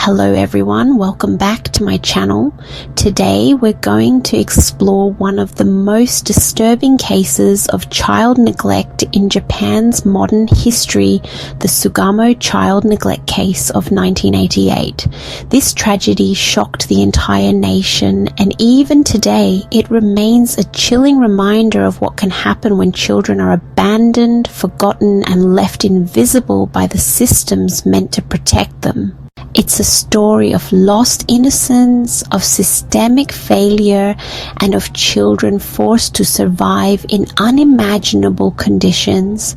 Hello everyone, welcome back to my channel. Today we're going to explore one of the most disturbing cases of child neglect in Japan's modern history, the Sugamo Child Neglect Case of 1988. This tragedy shocked the entire nation, and even today it remains a chilling reminder of what can happen when children are abandoned, forgotten, and left invisible by the systems meant to protect them. It's a story of lost innocence, of systemic failure, and of children forced to survive in unimaginable conditions.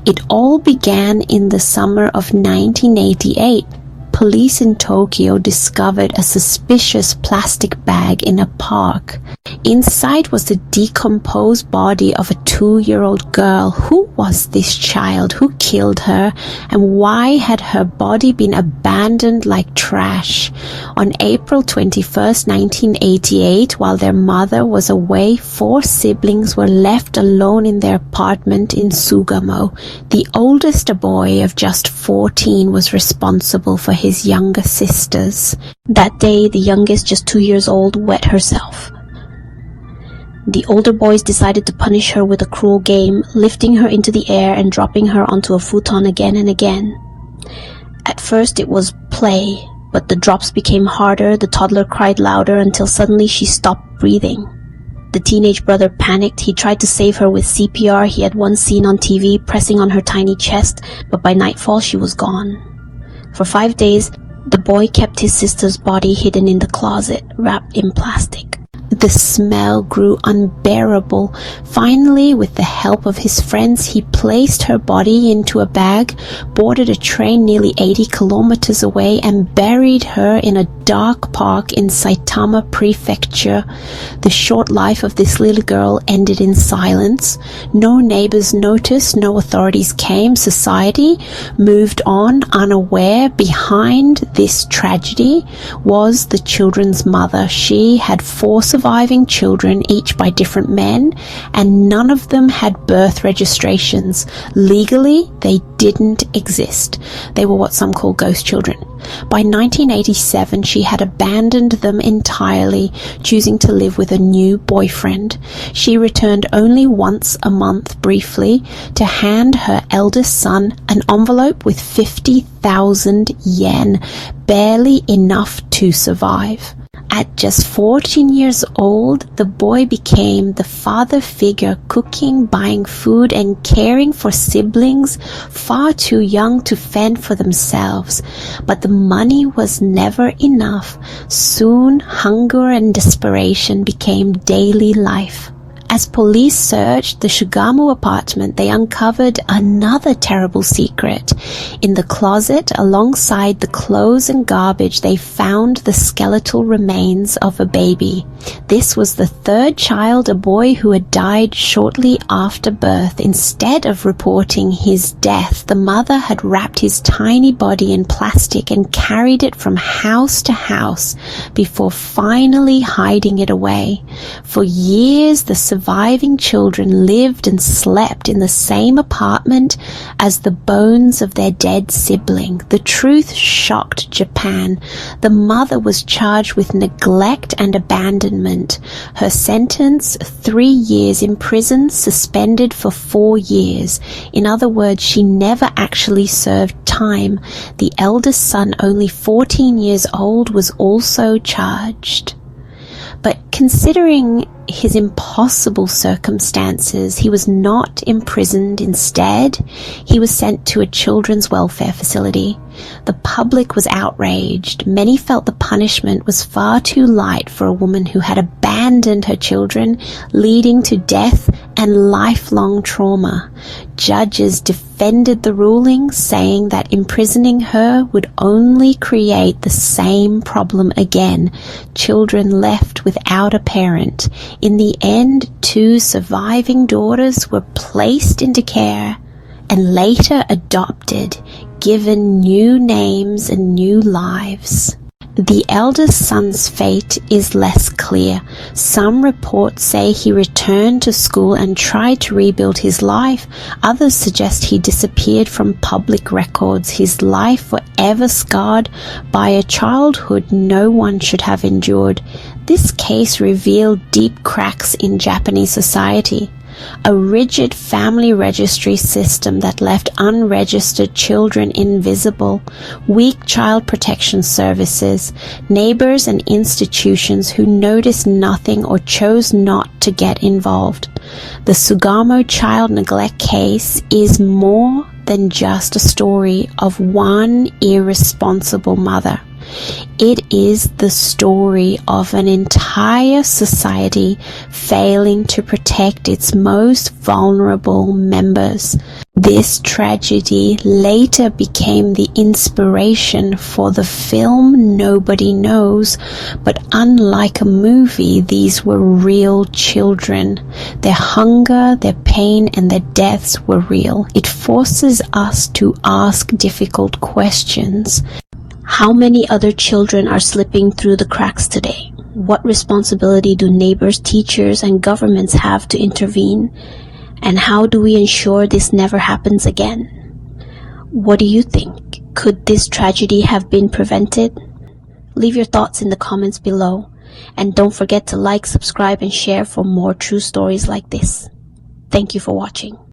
It all began in the summer of 1988. Police in Tokyo discovered a suspicious plastic bag in a park. Inside was the decomposed body of a 2-year-old girl. Who was this child? Who killed her? And why had her body been abandoned like trash? On April 21st, 1988, while their mother was away, 4 siblings were left alone in their apartment in Sugamo. The oldest, a boy of just 14, was responsible for his younger sisters. That day, the youngest, just 2 years old, wet herself. The older boys decided to punish her with a cruel game, lifting her into the air and dropping her onto a futon again and again. At first it was play, but the drops became harder. The toddler cried louder until suddenly she stopped breathing. The teenage brother panicked. He tried to save her with CPR he had once seen on TV, pressing on her tiny chest, but by nightfall she was gone. For 5 days, the boy kept his sister's body hidden in the closet, wrapped in plastic. The smell grew unbearable. Finally, with the help of his friends, he placed her body into a bag, boarded a train nearly 80 kilometers away, and buried her in a dark park in Saitama Prefecture. The short life of this little girl ended in silence. No neighbors noticed, no authorities came. Society moved on unaware. Behind this tragedy was the children's mother. She had 4 surviving children, each by different men, and none of them had birth registrations. Legally, they didn't exist. They were what some call ghost children. By 1987, she had abandoned them entirely, choosing to live with a new boyfriend. She returned only once a month, briefly, to hand her eldest son an envelope with 50,000 yen, barely enough to survive. At just 14 years old, the boy became the father figure, cooking, buying food, and caring for siblings far too young to fend for themselves. But the money was never enough. Soon, hunger and desperation became daily life. As police searched the Sugamo apartment, they uncovered another terrible secret. In the closet, alongside the clothes and garbage, they found the skeletal remains of a baby. This was the 3rd child, a boy who had died shortly after birth. Instead of reporting his death, the mother had wrapped his tiny body in plastic and carried it from house to house before finally hiding it away. For years, the surviving children lived and slept in the same apartment as the bones of their dead sibling. The truth shocked Japan. The mother was charged with neglect and abandonment. Her sentence, 3 years in prison, suspended for 4 years. In other words, she never actually served time. The eldest son, only 14 years old, was also charged. But considering his impossible circumstances, he was not imprisoned. Instead, he was sent to a children's welfare facility. The public was outraged. Many felt the punishment was far too light for a woman who had abandoned her children, leading to death and lifelong trauma. Judges defended the ruling, saying that imprisoning her would only create the same problem again, children left without a parent. In the end, 2 surviving daughters were placed into care and later adopted, given new names and new lives. The eldest son's fate is less clear. Some reports say he returned to school and tried to rebuild his life. Others suggest he disappeared from public records, his life forever scarred by a childhood no one should have endured. This case revealed deep cracks in Japanese society. A rigid family registry system that left unregistered children invisible, weak child protection services, neighbors and institutions who noticed nothing or chose not to get involved. The Sugamo Child Neglect Case is more than just a story of one irresponsible mother. It is the story of an entire society failing to protect its most vulnerable members. This tragedy later became the inspiration for the film Nobody Knows, but unlike a movie, these were real children. Their hunger, their pain, and their deaths were real. It forces us to ask difficult questions. How many other children are slipping through the cracks today? What responsibility do neighbors, teachers, and governments have to intervene? And how do we ensure this never happens again? What do you think? Could this tragedy have been prevented? Leave your thoughts in the comments below. And don't forget to like, subscribe, and share for more true stories like this. Thank you for watching.